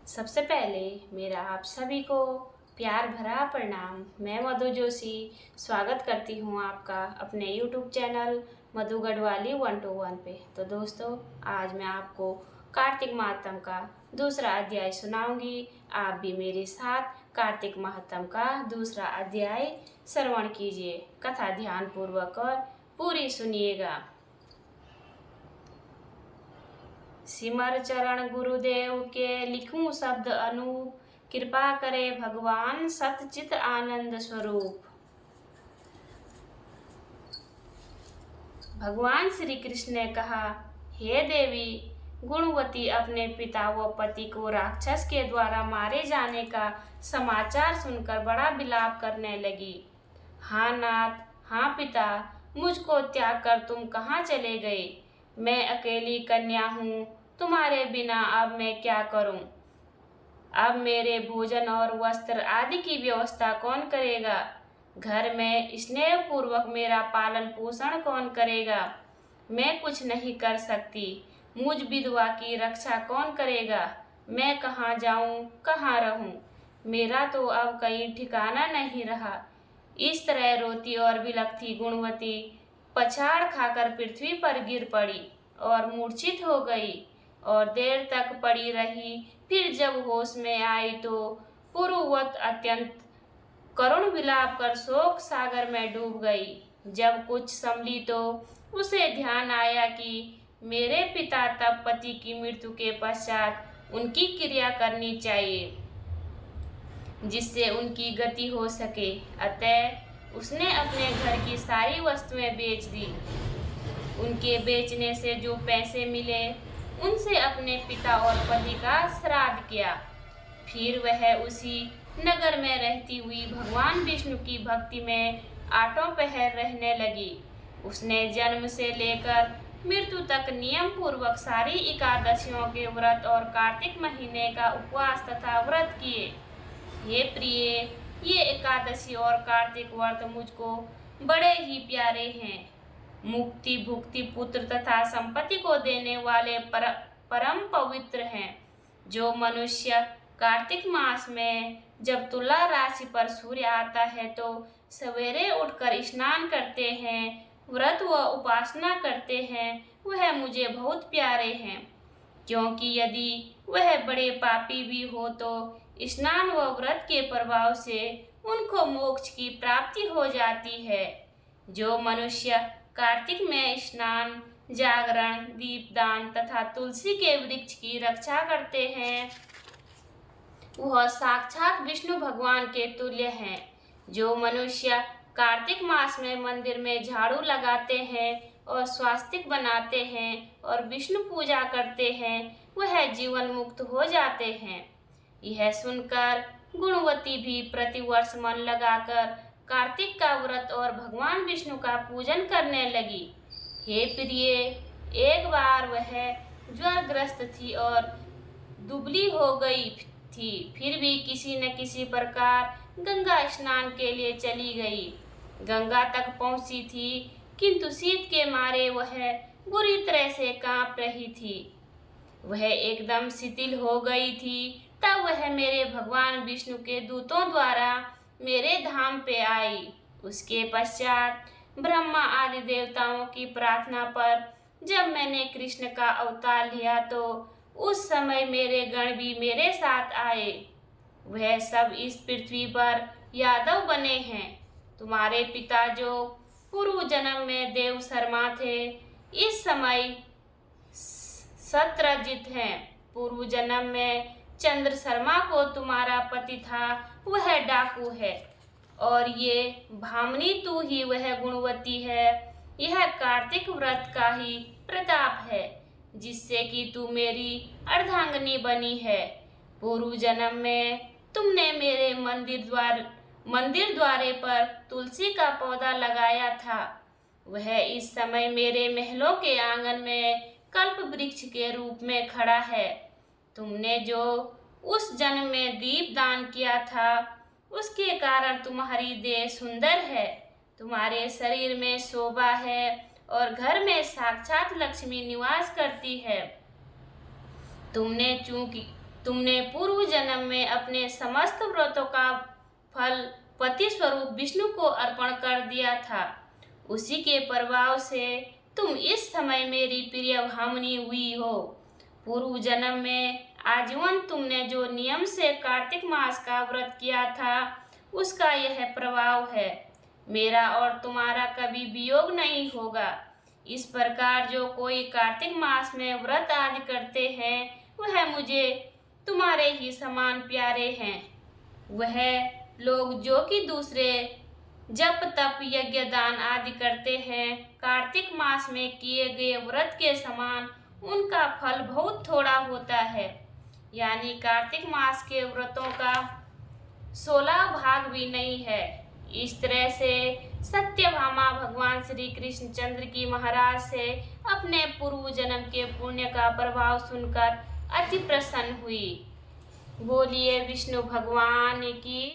सबसे पहले मेरा आप सभी को प्यार भरा प्रणाम। मैं मधु जोशी स्वागत करती हूँ आपका अपने YouTube चैनल मधु गढ़वाली 121 पे। तो दोस्तों, आज मैं आपको कार्तिक महात्म का दूसरा अध्याय सुनाऊंगी। आप भी मेरे साथ कार्तिक महात्म का दूसरा अध्याय श्रवण कीजिए। कथा ध्यान पूर्वक और पूरी सुनिएगा। सिमर चरण गुरुदेव के लिखूं शब्द अनूप, कृपा करे भगवान सतचित आनंद स्वरूप। भगवान श्री कृष्ण ने कहा, हे देवी गुणवती, अपने पिता व पति को राक्षस के द्वारा मारे जाने का समाचार सुनकर बड़ा विलाप करने लगी। हाँ नाथ, हाँ पिता, मुझको त्याग कर तुम कहाँ चले गए? मैं अकेली कन्या हूँ, तुम्हारे बिना अब मैं क्या करूँ? अब मेरे भोजन और वस्त्र आदि की व्यवस्था कौन करेगा? घर में स्नेह पूर्वक मेरा पालन पोषण कौन करेगा? मैं कुछ नहीं कर सकती। मुझ विधवा की रक्षा कौन करेगा? मैं कहाँ जाऊँ, कहाँ रहूँ? मेरा तो अब कहीं ठिकाना नहीं रहा। इस तरह रोती और बिलखती गुणवती पछाड़ खाकर पृथ्वी पर गिर पड़ी और मूर्छित हो गई और देर तक पड़ी रही। फिर जब होश में आई तो पूर्ववत अत्यंत करुण विलाप कर शोक सागर में डूब गई। जब कुछ संभली तो उसे ध्यान आया कि मेरे पिता तब पति की मृत्यु के पश्चात उनकी क्रिया करनी चाहिए जिससे उनकी गति हो सके। अतः उसने अपने घर की सारी वस्तुएं बेच दी। उनके बेचने से जो पैसे मिले उनसे अपने पिता और पति का श्राद्ध किया। फिर वह उसी नगर में रहती हुई भगवान विष्णु की भक्ति में आठों पहर रहने लगी। उसने जन्म से लेकर मृत्यु तक नियम पूर्वक सारी एकादशियों के व्रत और कार्तिक महीने का उपवास तथा व्रत किए। हे प्रिय, ये एकादशी और कार्तिक व्रत मुझको बड़े ही प्यारे हैं। मुक्ति, भुक्ति, पुत्र तथा संपत्ति को देने वाले परम पवित्र हैं। जो मनुष्य कार्तिक मास में जब तुला राशि पर सूर्य आता है तो सवेरे उठकर स्नान करते हैं, व्रत व उपासना करते हैं, वह मुझे बहुत प्यारे हैं। क्योंकि यदि वह बड़े पापी भी हो तो स्नान व व्रत के प्रभाव से उनको मोक्ष की प्राप्ति हो जाती है। जो मनुष्य कार्तिक में स्नान, जागरण, दीपदान तथा तुलसी के वृक्ष की रक्षा करते हैं, वह साक्षात विष्णु भगवान के तुल्य हैं। जो मनुष्य कार्तिक मास में मंदिर में झाड़ू लगाते हैं और स्वास्तिक बनाते हैं और विष्णु पूजा करते हैं, वह जीवन मुक्त हो जाते हैं। यह सुनकर गुणवती भी प्रतिवर्ष मन लगाकर कार्तिक का व्रत और भगवान विष्णु का पूजन करने लगी। हे प्रिय, एक बार वह ज्वरग्रस्त थी और दुबली हो गई थी, फिर भी किसी न किसी प्रकार गंगा स्नान के लिए चली गई। गंगा तक पहुंची थी, किंतु शीत के मारे वह बुरी तरह से कांप रही थी। वह एकदम शिथिल हो गई थी। तब वह मेरे भगवान विष्णु के दूतों द्वारा मेरे धाम पे आई। उसके पश्चात ब्रह्मा आदि देवताओं की प्रार्थना पर जब मैंने कृष्ण का अवतार लिया तो उस समय मेरे गण भी मेरे साथ आए। वह सब इस पृथ्वी पर यादव बने हैं। तुम्हारे पिता जो पूर्व जन्म में देव शर्मा थे, इस समय सत्रजित हैं। पूर्व जन्म में चंद्र शर्मा को तुम्हारा पति था, वह डाकू है। और ये भामनी तू ही वह गुणवती है। यह कार्तिक व्रत का ही प्रताप है जिससे कि तू मेरी अर्धांगिनी बनी है। पूर्व जन्म में तुमने मेरे मंदिर द्वारे पर तुलसी का पौधा लगाया था। वह इस समय मेरे महलों के आंगन में कल्प वृक्ष के रूप में खड़ा है। तुमने जो उस जन्म में दीप दान किया था, उसके कारण तुम्हारी देह सुंदर है, तुम्हारे शरीर में शोभा है और घर में साक्षात लक्ष्मी निवास करती है। तुमने तुमने पूर्व जन्म में अपने समस्त व्रतों का फल पति स्वरूप विष्णु को अर्पण कर दिया था। उसी के प्रभाव से तुम इस समय मेरी प्रिय भामिनी हुई हो। पूर्व जन्म में आजीवन तुमने जो नियम से कार्तिक मास का व्रत किया था, उसका यह प्रभाव है। मेरा और तुम्हारा कभी वियोग नहीं होगा। इस प्रकार जो कोई कार्तिक मास में व्रत आदि करते हैं, वह मुझे तुम्हारे ही समान प्यारे हैं। वह लोग जो कि दूसरे जप तप यज्ञ दान आदि करते हैं, कार्तिक मास में किए गए व्रत के समान उनका फल बहुत थोड़ा होता है। यानी कार्तिक मास के व्रतों का 16 भाग भी नहीं है। इस तरह से सत्यभामा भगवान श्री कृष्णचंद्र की महाराज से अपने पूर्व जन्म के पुण्य का प्रभाव सुनकर अति प्रसन्न हुई। बोलिए विष्णु भगवान की।